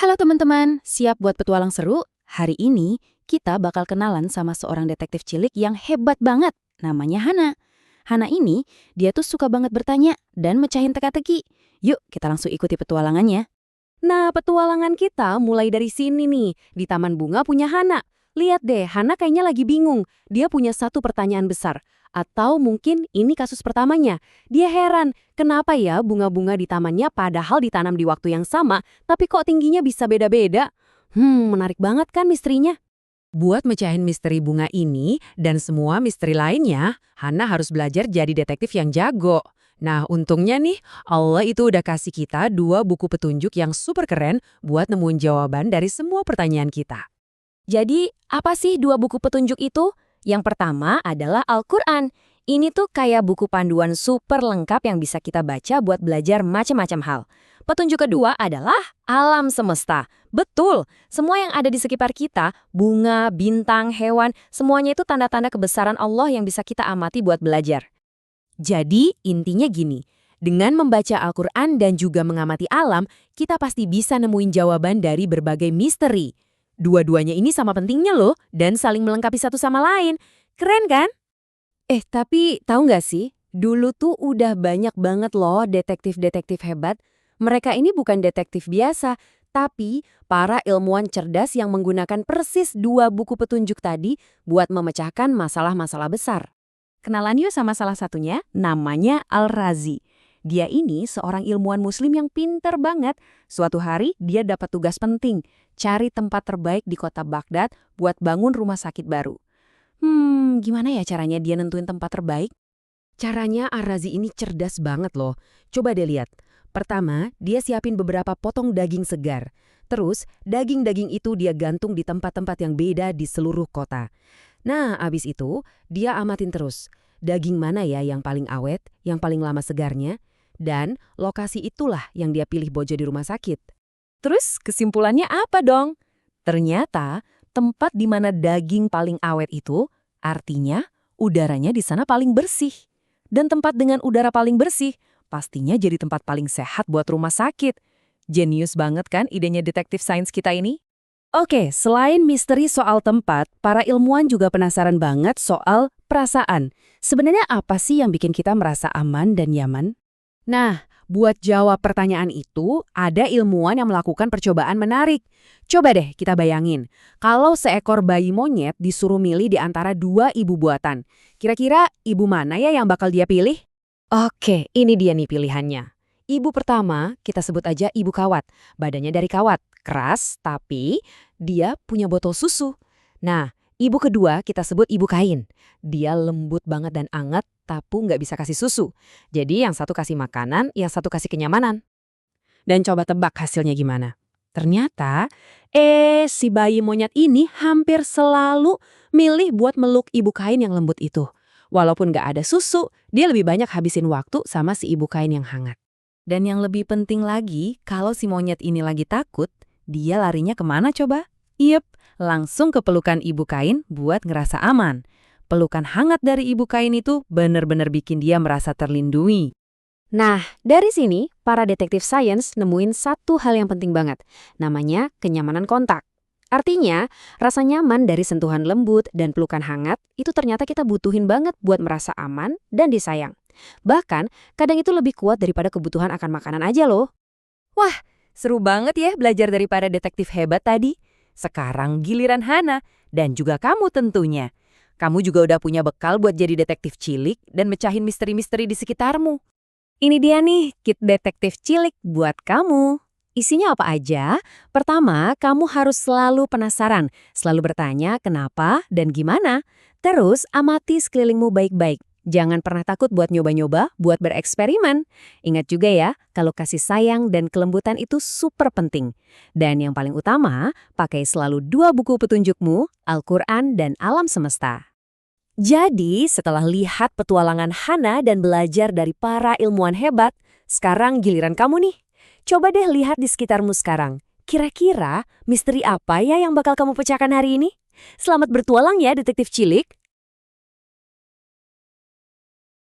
Halo teman-teman, siap buat petualang seru? Hari ini kita bakal kenalan sama seorang detektif cilik yang hebat banget. Namanya Hana. Hana ini, dia tuh suka banget bertanya dan mecahin teka-teki. Yuk kita langsung ikuti petualangannya. Nah, petualangan kita mulai dari sini nih. Di Taman Bunga punya Hana. Lihat deh, Hana kayaknya lagi bingung. Dia punya satu pertanyaan besar. Atau mungkin ini kasus pertamanya. Dia heran, kenapa ya bunga-bunga di tamannya padahal ditanam di waktu yang sama, tapi kok tingginya bisa beda-beda? Menarik banget kan misterinya? Buat mecahin misteri bunga ini dan semua misteri lainnya, Hana harus belajar jadi detektif yang jago. Nah, untungnya nih, Allah itu udah kasih kita 2 buku petunjuk yang super keren buat nemuin jawaban dari semua pertanyaan kita. Jadi, apa sih 2 buku petunjuk itu? Yang pertama adalah Al-Quran. Ini tuh kayak buku panduan super lengkap yang bisa kita baca buat belajar macam-macam hal. Petunjuk kedua adalah alam semesta. Betul, semua yang ada di sekitar kita, bunga, bintang, hewan, semuanya itu tanda-tanda kebesaran Allah yang bisa kita amati buat belajar. Jadi, intinya gini, dengan membaca Al-Quran dan juga mengamati alam, kita pasti bisa nemuin jawaban dari berbagai misteri. Dua-duanya ini sama pentingnya loh, dan saling melengkapi satu sama lain. Keren kan? Tapi tahu nggak sih, dulu tuh udah banyak banget loh detektif-detektif hebat. Mereka ini bukan detektif biasa, tapi para ilmuwan cerdas yang menggunakan persis 2 buku petunjuk tadi buat memecahkan masalah-masalah besar. Kenalan yuk sama salah satunya, namanya Al-Razi. Dia ini seorang ilmuwan muslim yang pinter banget. Suatu hari dia dapat tugas penting, cari tempat terbaik di kota Baghdad buat bangun rumah sakit baru. Gimana ya caranya dia nentuin tempat terbaik? Caranya Ar-Razi ini cerdas banget loh. Coba deh lihat. Pertama, dia siapin beberapa potong daging segar. Terus, daging-daging itu dia gantung di tempat-tempat yang beda di seluruh kota. Nah, abis itu, dia amatin terus. Daging mana ya yang paling awet, yang paling lama segarnya, dan lokasi itulah yang dia pilih buat jadi rumah sakit. Terus kesimpulannya apa dong? Ternyata tempat di mana daging paling awet itu artinya udaranya di sana paling bersih. Dan tempat dengan udara paling bersih pastinya jadi tempat paling sehat buat rumah sakit. Jenius banget kan idenya detektif sains kita ini? Oke, selain misteri soal tempat, para ilmuwan juga penasaran banget soal perasaan. Sebenarnya apa sih yang bikin kita merasa aman dan nyaman? Nah, buat jawab pertanyaan itu, ada ilmuwan yang melakukan percobaan menarik. Coba deh kita bayangin, kalau seekor bayi monyet disuruh milih di antara 2 ibu buatan, kira-kira ibu mana ya yang bakal dia pilih? Oke, ini dia nih pilihannya. Ibu pertama, kita sebut aja ibu kawat. Badannya dari kawat, keras, tapi dia punya botol susu. Nah, ibu kedua kita sebut ibu kain. Dia lembut banget dan anget, tapi nggak bisa kasih susu. Jadi yang satu kasih makanan, yang satu kasih kenyamanan. Dan coba tebak hasilnya gimana? Ternyata, si bayi monyet ini hampir selalu milih buat meluk ibu kain yang lembut itu. Walaupun nggak ada susu, dia lebih banyak habisin waktu sama si ibu kain yang hangat. Dan yang lebih penting lagi, kalau si monyet ini lagi takut, dia larinya kemana coba? Yep, langsung ke pelukan ibu kain buat ngerasa aman. Pelukan hangat dari ibu kain itu benar-benar bikin dia merasa terlindungi. Nah, dari sini, para detektif sains nemuin satu hal yang penting banget. Namanya kenyamanan kontak. Artinya, rasa nyaman dari sentuhan lembut dan pelukan hangat itu ternyata kita butuhin banget buat merasa aman dan disayang. Bahkan, kadang itu lebih kuat daripada kebutuhan akan makanan aja loh. Wah, seru banget ya belajar dari para detektif hebat tadi. Sekarang giliran Hana, dan juga kamu tentunya. Kamu juga udah punya bekal buat jadi detektif cilik dan mecahin misteri-misteri di sekitarmu. Ini dia nih, kit detektif cilik buat kamu. Isinya apa aja? Pertama, kamu harus selalu penasaran, selalu bertanya kenapa dan gimana. Terus, amati sekelilingmu baik-baik. Jangan pernah takut buat nyoba-nyoba, buat bereksperimen. Ingat juga ya, kalau kasih sayang dan kelembutan itu super penting. Dan yang paling utama, pakai selalu 2 buku petunjukmu, Al-Quran dan Alam Semesta. Jadi, setelah lihat petualangan Hana dan belajar dari para ilmuwan hebat, sekarang giliran kamu nih. Coba deh lihat di sekitarmu sekarang. Kira-kira misteri apa ya yang bakal kamu pecahkan hari ini? Selamat bertualang ya, detektif cilik!